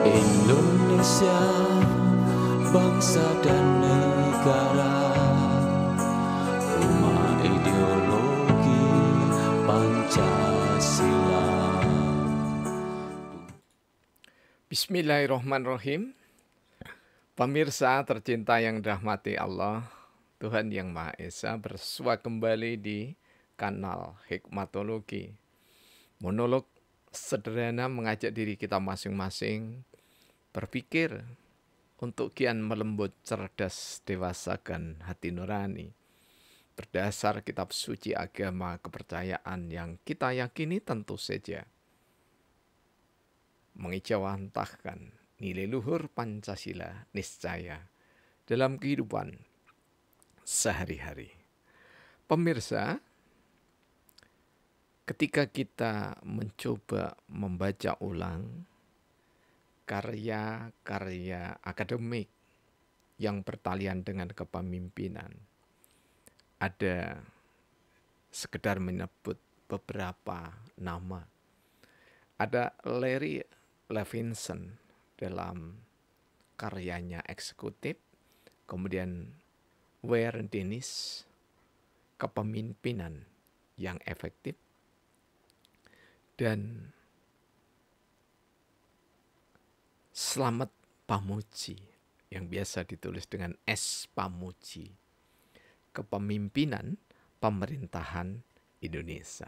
Indonesia, bangsa dan negara, rumah ideologi Pancasila. Bismillahirrahmanirrahim. Pemirsa tercinta yang dirahmati Allah, Tuhan Yang Maha Esa, bersua kembali di kanal Hikmatologi. Monolog sederhana mengajak diri kita masing-masing berpikir untuk kian melembut, cerdas, dewasakan hati nurani. Berdasar kitab suci agama kepercayaan yang kita yakini tentu saja mengejawantahkan nilai luhur Pancasila niscaya dalam kehidupan sehari-hari. Pemirsa, ketika kita mencoba membaca ulang karya-karya akademik yang bertalian dengan kepemimpinan, ada sekedar menyebut beberapa nama. Ada Larry Levinson dalam karyanya Eksekutif, kemudian Ware Dennis, Kepemimpinan yang Efektif, dan Slamet Pamuji yang biasa ditulis dengan S. Pamuji, Kepemimpinan Pemerintahan Indonesia.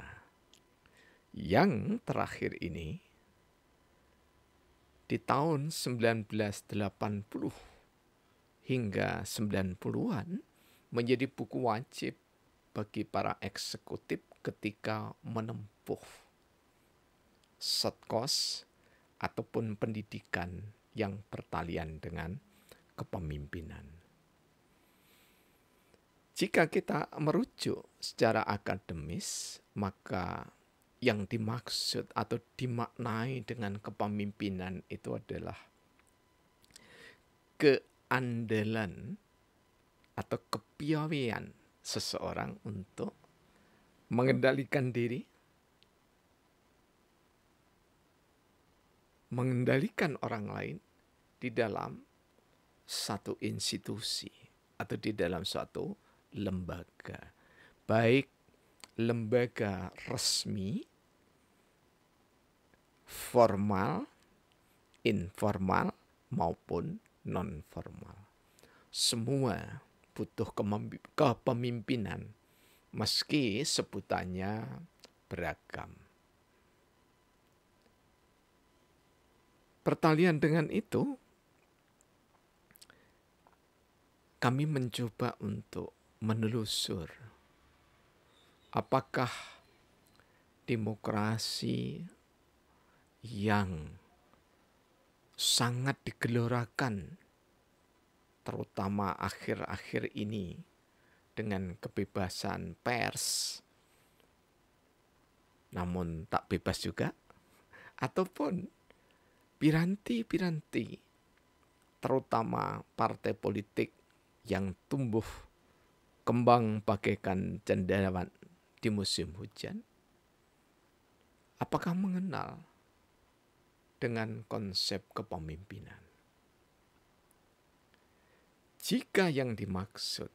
Yang terakhir ini di tahun 1980 hingga 90-an menjadi buku wajib bagi para eksekutif ketika menempuh setkos ataupun pendidikan yang bertalian dengan kepemimpinan. Jika kita merujuk secara akademis, maka yang dimaksud atau dimaknai dengan kepemimpinan itu adalah keandalan atau kepiawaian seseorang untuk mengendalikan diri, mengendalikan orang lain di dalam satu institusi atau di dalam suatu lembaga, baik lembaga resmi, formal, informal, maupun non-formal. Semua butuh kepemimpinan meski sebutannya beragam. Pertalian dengan itu, kami mencoba untuk menelusur apakah demokrasi yang sangat digelorakan terutama akhir-akhir ini dengan kebebasan pers, namun tak bebas juga, ataupun piranti-piranti, terutama partai politik yang tumbuh kembang bagaikan cendawan di musim hujan, apakah mengenal dengan konsep kepemimpinan? Jika yang dimaksud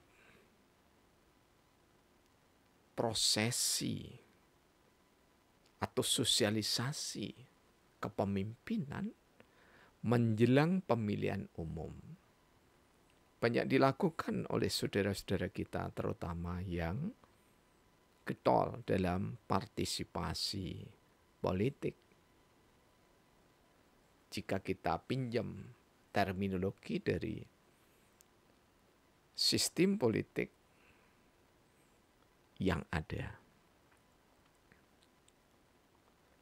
prosesi atau sosialisasi kepemimpinan menjelang pemilihan umum, banyak dilakukan oleh saudara-saudara kita terutama yang getol dalam partisipasi politik. Jika kita pinjam terminologi dari sistem politik yang ada.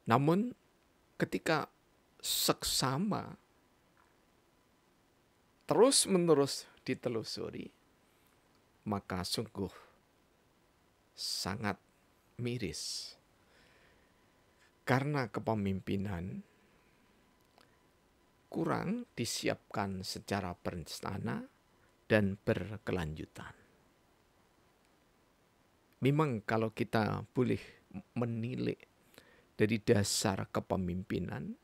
Namun ketika seksama terus-menerus ditelusuri, maka sungguh sangat miris. Karena kepemimpinan kurang disiapkan secara berencana dan berkelanjutan. Memang kalau kita boleh menilai dari dasar kepemimpinan,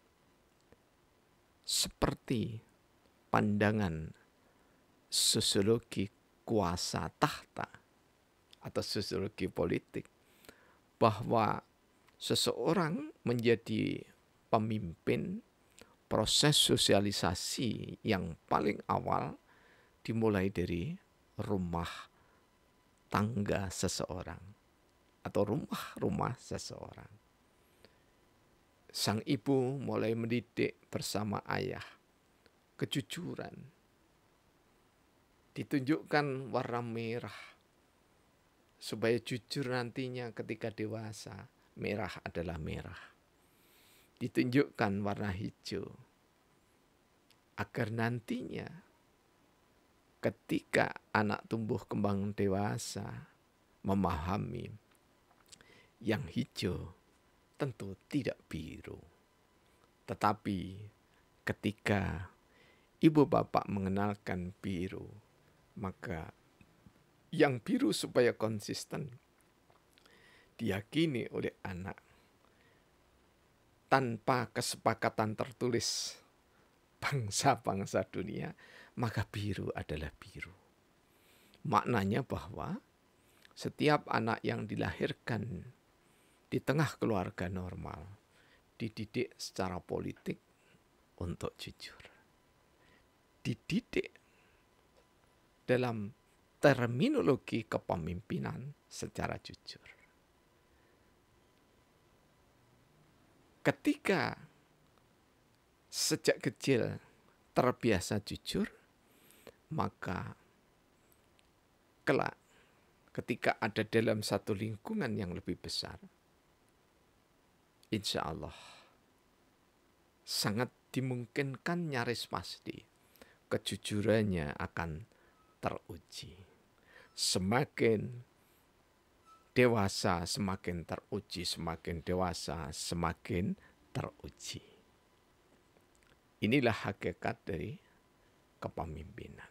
seperti pandangan sosiologi kuasa tahta atau sosiologi politik, bahwa seseorang menjadi pemimpin, proses sosialisasi yang paling awal dimulai dari rumah tangga seseorang atau rumah-rumah seseorang. Sang ibu mulai mendidik bersama ayah kejujuran, ditunjukkan warna merah supaya jujur nantinya ketika dewasa. Merah adalah merah. Ditunjukkan warna hijau agar nantinya ketika anak tumbuh kembang dewasa memahami yang hijau tentu tidak biru. Tetapi ketika ibu bapak mengenalkan biru, maka yang biru supaya konsisten diyakini oleh anak tanpa kesepakatan tertulis bangsa-bangsa dunia, maka biru adalah biru. Maknanya bahwa setiap anak yang dilahirkan di tengah keluarga normal dididik secara politik untuk jujur. Dididik dalam terminologi kepemimpinan secara jujur. Ketika sejak kecil terbiasa jujur, maka kelak ketika ada dalam satu lingkungan yang lebih besar, insya Allah sangat dimungkinkan, nyaris pasti kejujurannya akan teruji. Semakin dewasa semakin teruji, semakin dewasa semakin teruji. Inilah hakikat dari kepemimpinan.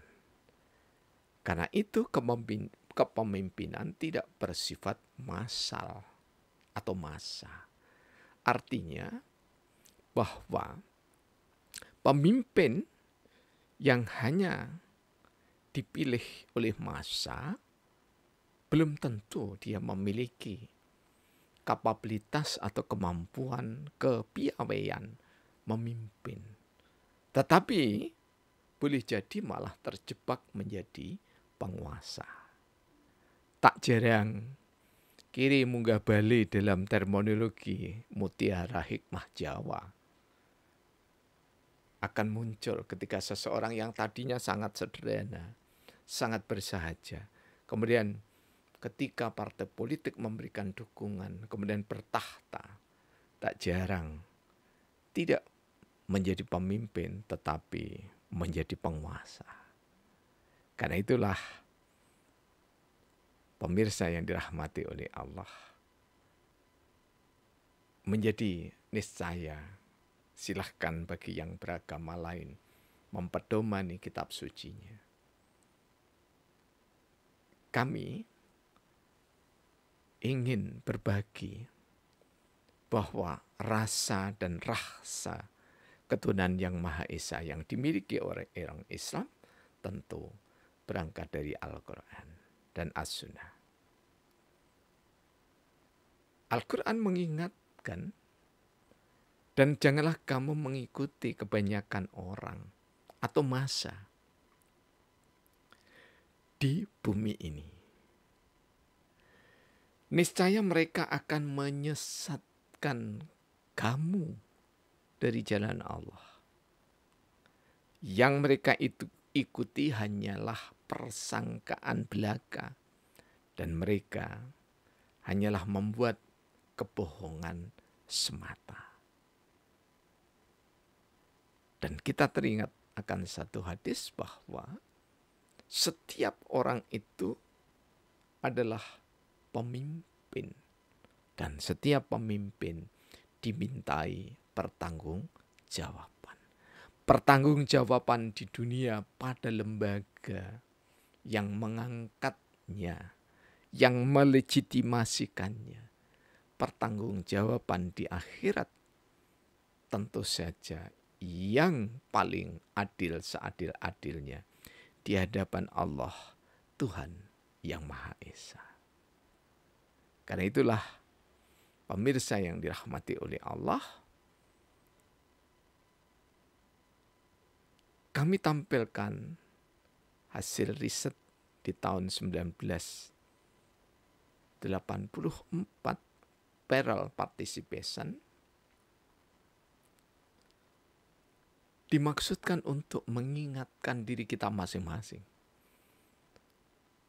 Karena itu kepemimpinan tidak bersifat massal atau massa. Artinya bahwa pemimpin yang hanya dipilih oleh massa belum tentu dia memiliki kapabilitas atau kemampuan kepiawaian memimpin. Tetapi boleh jadi malah terjebak menjadi penguasa. Tak jarang kiri munggah balik dalam terminologi mutiara hikmah Jawa akan muncul ketika seseorang yang tadinya sangat sederhana, sangat bersahaja, kemudian ketika partai politik memberikan dukungan, kemudian bertahta, tak jarang tidak menjadi pemimpin tetapi menjadi penguasa. Karena itulah pemirsa yang dirahmati oleh Allah, menjadi niscaya silahkan bagi yang beragama lain mempedomani kitab sucinya. Kami ingin berbagi bahwa rasa dan rasa ketuhanan yang Maha Esa yang dimiliki oleh orang Islam tentu berangkat dari Al-Quran dan As-Sunnah. Al-Quran mengingatkan, dan janganlah kamu mengikuti kebanyakan orang atau massa di bumi ini. Niscaya mereka akan menyesatkan kamu dari jalan Allah. Yang mereka itu ikuti hanyalah persangkaan belaka, dan mereka hanyalah membuat kebohongan semata. Dan kita teringat akan satu hadis bahwa setiap orang itu adalah pemimpin, dan setiap pemimpin dimintai pertanggungjawaban. Pertanggungjawaban di dunia pada lembaga yang mengangkatnya, yang melegitimasikannya. Pertanggungjawaban di akhirat tentu saja yang paling adil seadil-adilnya di hadapan Allah Tuhan yang Maha Esa. Karena itulah pemirsa yang dirahmati oleh Allah, kami tampilkan hasil riset di tahun 1984, parallel participation, dimaksudkan untuk mengingatkan diri kita masing-masing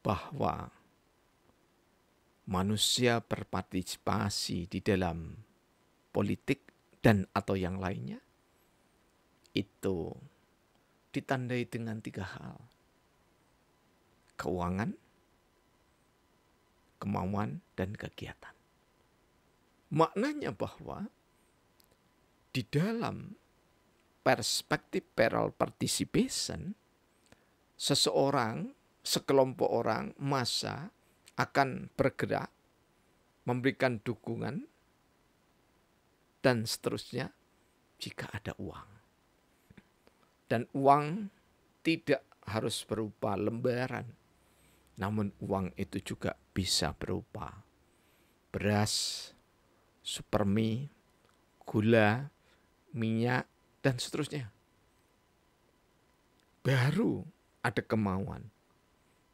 bahwa manusia berpartisipasi di dalam politik dan atau yang lainnya itu ditandai dengan 3 hal: keuangan, kemauan, dan kegiatan. Maknanya bahwa di dalam perspektif parallel participation, seseorang, sekelompok orang, massa akan bergerak, memberikan dukungan, dan seterusnya jika ada uang. Dan uang tidak harus berupa lembaran, namun uang itu juga bisa berupa beras, supermi, gula, minyak, dan seterusnya. Baru ada kemauan.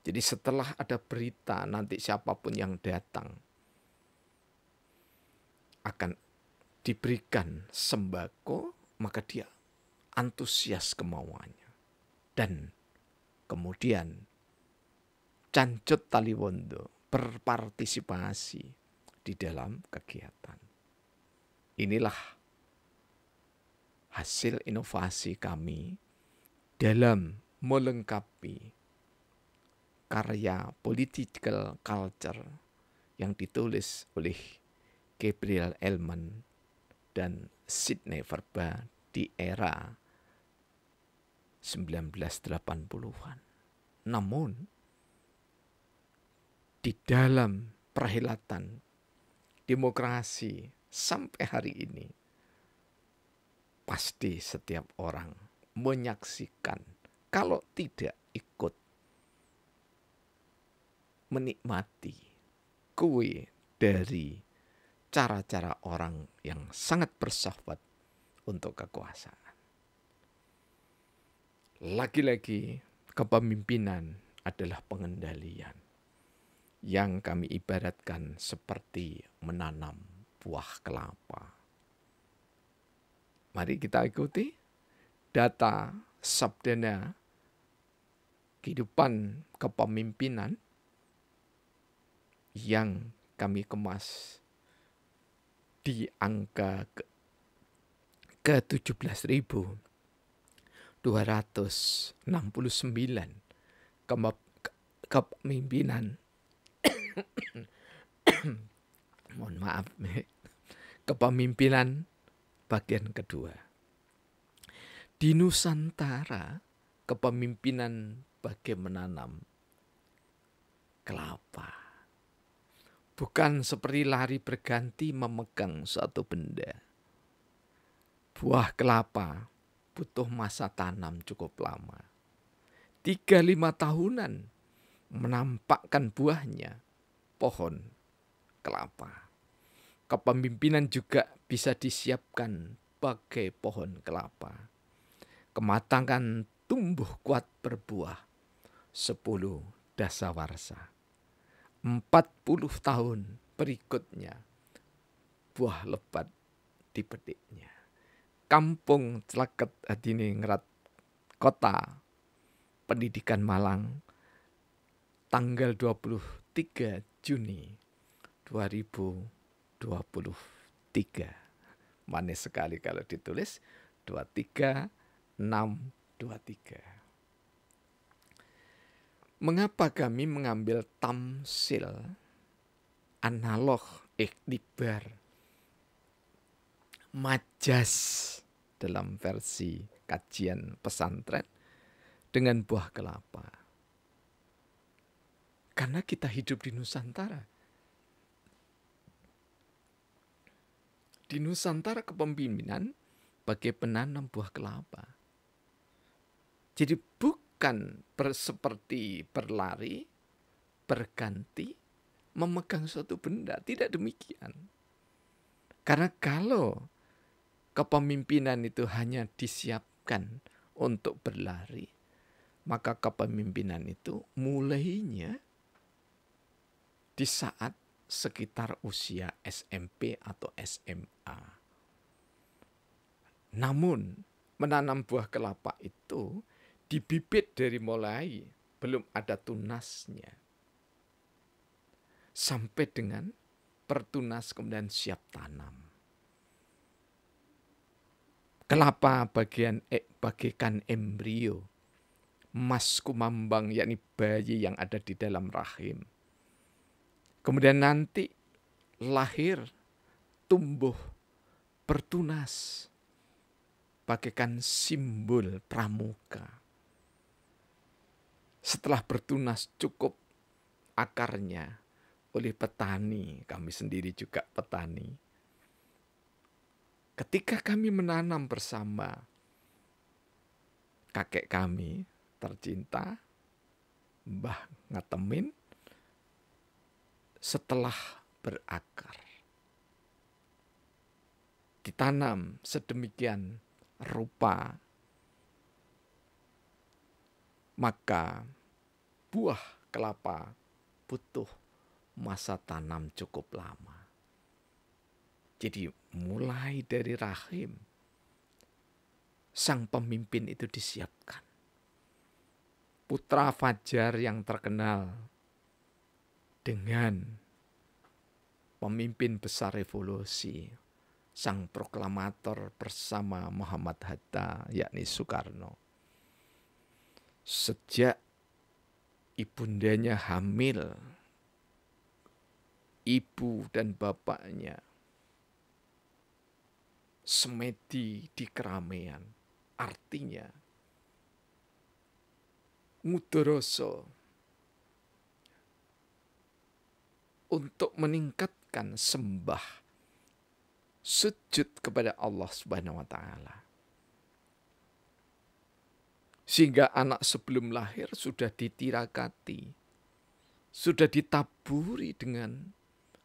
Jadi setelah ada berita, nanti siapapun yang datang akan diberikan sembako, maka dia antusias kemauannya. Dan kemudian Cancut Taliwondo berpartisipasi di dalam kegiatan. Inilah hasil inovasi kami dalam melengkapi karya political culture yang ditulis oleh Gabriel Ellman dan Sidney Verba di era 1980-an. Namun di dalam perhelatan demokrasi sampai hari ini, pasti setiap orang menyaksikan, kalau tidak ikut menikmati kue dari cara-cara orang yang sangat bersyahwat untuk kekuasaan. Lagi-lagi kepemimpinan adalah pengendalian yang kami ibaratkan seperti menanam buah kelapa. Mari kita ikuti data Sabdana Kehidupan Kepemimpinan yang kami kemas di angka ke 17.269 kepemimpinan mohon maaf, kepemimpinan bagian kedua. Di Nusantara, kepemimpinan bagi menanam kelapa. Bukan seperti lari berganti memegang suatu benda. Buah kelapa butuh masa tanam cukup lama. 3-5 tahunan menampakkan buahnya pohon kelapa. Kepemimpinan juga bisa disiapkan bagai pohon kelapa. Kematangan tumbuh kuat berbuah 10 dasawarsa. 40 tahun berikutnya buah lebat dipetiknya. Kampung Celaket Hadiningrat, Kota Pendidikan Malang, tanggal 23 Juni 2023. Manis sekali kalau ditulis 23/6/23. Mengapa kami mengambil tamsil analog iktibar majas dalam versi kajian pesantren dengan buah kelapa? Karena kita hidup di Nusantara. Di Nusantara kepemimpinan bagai penanam buah kelapa. Jadi bukan seperti berlari, berganti, memegang suatu benda. Tidak demikian. Karena kalau kepemimpinan itu hanya disiapkan untuk berlari, maka kepemimpinan itu mulainya di saat sekitar usia SMP atau SMA. Namun menanam buah kelapa itu dibibit dari mulai belum ada tunasnya sampai dengan pertunas kemudian siap tanam. Kelapa bagaikan embrio, mas kumambang yakni bayi yang ada di dalam rahim. Kemudian nanti lahir, tumbuh, bertunas, bagaikan simbol pramuka. Setelah bertunas cukup akarnya oleh petani, kami sendiri juga petani. Ketika kami menanam bersama kakek kami tercinta, Mbah Ngatemin, setelah berakar, ditanam sedemikian rupa, maka buah kelapa butuh masa tanam cukup lama. Jadi mulai dari rahim, sang pemimpin itu disiapkan. Putra Fajar yang terkenal dengan pemimpin besar revolusi, sang proklamator bersama Muhammad Hatta, yakni Soekarno. Sejak ibundanya hamil, ibu dan bapaknya semedi di keramaian, artinya ngudoroso untuk meningkatkan sembah sujud kepada Allah Subhanahu wa taala. Sehingga anak sebelum lahir sudah ditirakati, sudah ditaburi dengan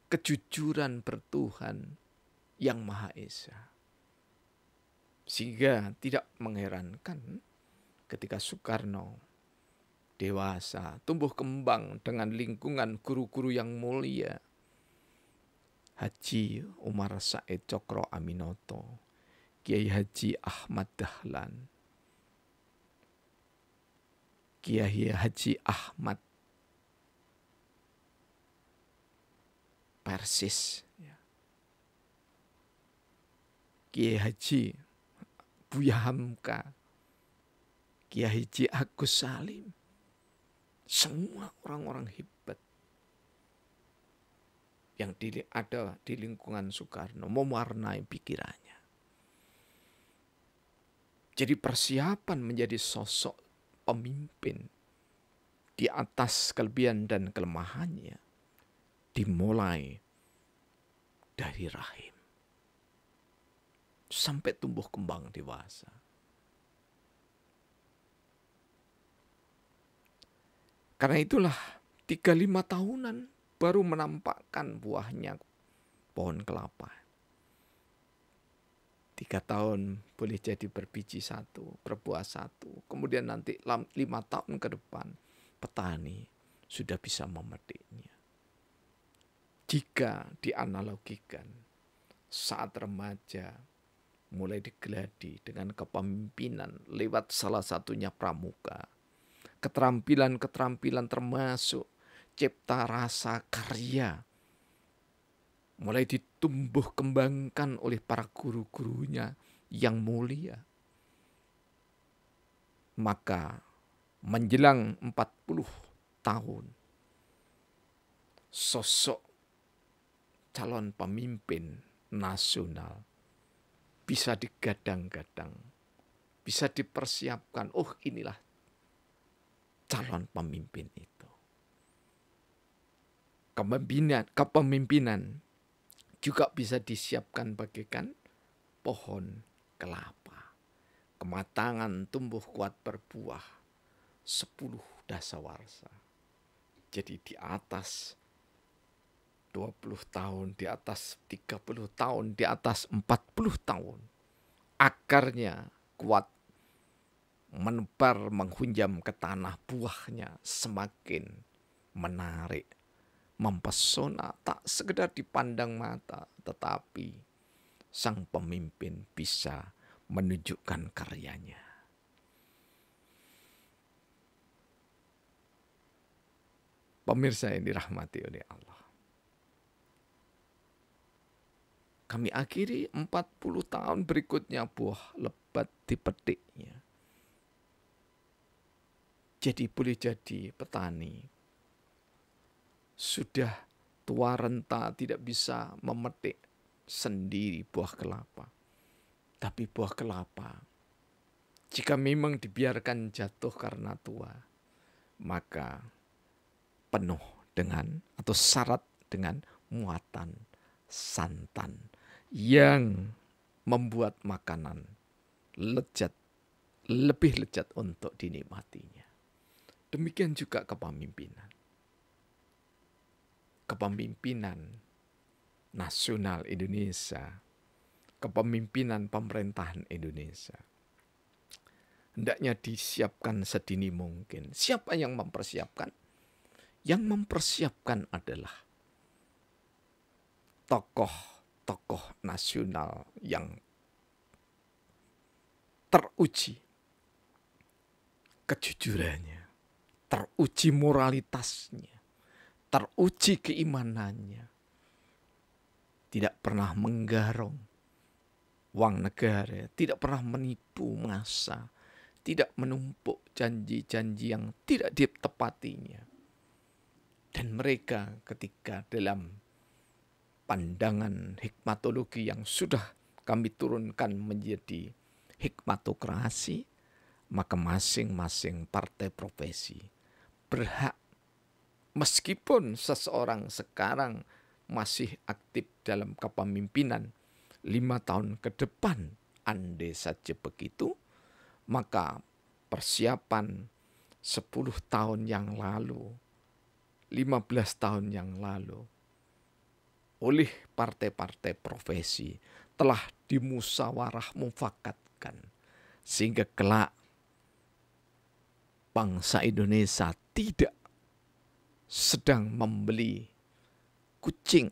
kejujuran bertuhan yang Maha Esa. Sehingga tidak mengherankan ketika Soekarno dewasa, tumbuh kembang dengan lingkungan guru-guru yang mulia. Haji Umar Said Cokro Aminoto, Kiai Haji Ahmad Dahlan, Kiai Haji Ahmad Persis, Kiai Haji Buya Hamka, Kiai Haji Agus Salim, semua orang-orang hebat yang ada di lingkungan Soekarno mewarnai pikirannya. Jadi persiapan menjadi sosok pemimpin di atas kelebihan dan kelemahannya dimulai dari rahim sampai tumbuh kembang dewasa. Karena itulah 35 tahunan baru menampakkan buahnya pohon kelapa. 3 tahun boleh jadi berbiji 1, berbuah 1. Kemudian nanti 5 tahun ke depan petani sudah bisa memetiknya. Jika dianalogikan saat remaja mulai digeladi dengan kepemimpinan lewat salah satunya pramuka. Keterampilan-keterampilan termasuk cipta rasa karya mulai ditumbuh kembangkan oleh para guru-gurunya yang mulia. Maka menjelang 40 tahun, sosok calon pemimpin nasional bisa digadang-gadang, bisa dipersiapkan. Oh, inilah calon pemimpin itu. Kepemimpinan juga bisa disiapkan bagaikan pohon kelapa. kematangan tumbuh kuat berbuah 10 dasawarsa. Jadi di atas 20 tahun, di atas 30 tahun, di atas 40 tahun. Akarnya kuat, menebar, menghunjam ke tanah, buahnya semakin menarik, mempesona, tak sekedar dipandang mata, tetapi sang pemimpin bisa menunjukkan karyanya. Pemirsa yang dirahmati oleh Allah. Kami akhiri 40 tahun berikutnya buah lebat dipetiknya. Jadi boleh jadi petani sudah tua renta tidak bisa memetik sendiri buah kelapa. Tapi buah kelapa, jika memang dibiarkan jatuh karena tua, maka penuh dengan atau syarat dengan muatan santan yang membuat makanan lezat, lebih lezat untuk dinikmatinya. Demikian juga kepemimpinan. Kepemimpinan nasional Indonesia, kepemimpinan pemerintahan Indonesia hendaknya disiapkan sedini mungkin. Siapa yang mempersiapkan? Yang mempersiapkan adalah tokoh-tokoh nasional yang teruji kejujurannya, teruji moralitasnya, teruji keimanannya, tidak pernah menggarong uang negara, tidak pernah menipu massa, tidak menumpuk janji-janji yang tidak ditepatinya. Dan mereka ketika dalam pandangan hikmatologi yang sudah kami turunkan menjadi hikmatokrasi, maka masing-masing partai profesi berhak, meskipun seseorang sekarang masih aktif dalam kepemimpinan 5 tahun ke depan, andai saja begitu, maka persiapan 10 tahun yang lalu, 15 tahun yang lalu, oleh partai-partai profesi telah dimusyawarah mufakatkan, sehingga kelak bangsa Indonesia tidak sedang membeli kucing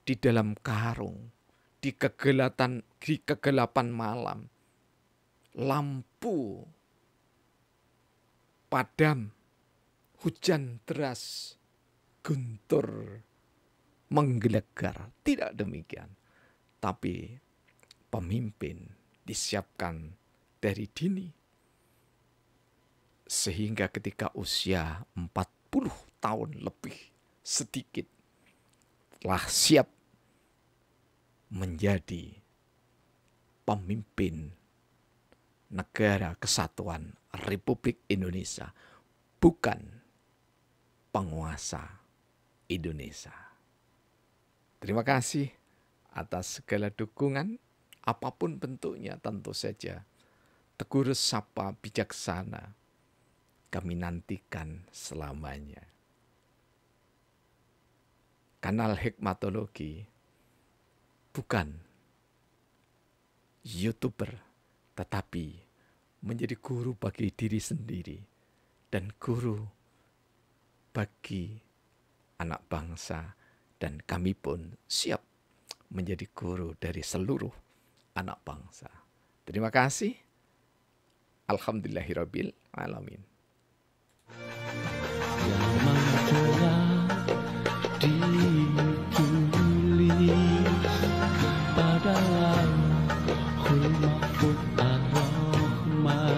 di dalam karung, di kegelapan malam, lampu padam, hujan deras, guntur menggelegar. Tidak demikian. Tapi pemimpin disiapkan dari dini. Sehingga ketika usia 40 tahun lebih sedikit telah siap menjadi pemimpin negara kesatuan Republik Indonesia, bukan penguasa Indonesia. Terima kasih atas segala dukungan, apapun bentuknya tentu saja. Tegur sapa bijaksana kami nantikan selamanya. Kanal Hikmatologi bukan YouTuber, tetapi menjadi guru bagi diri sendiri dan guru bagi anak bangsa, dan kami pun siap menjadi guru dari seluruh anak bangsa. Terima kasih. Alhamdulillahirabbil alamin. Yang menjelang ditulis pada lauhul mahfuz ar-Rahman.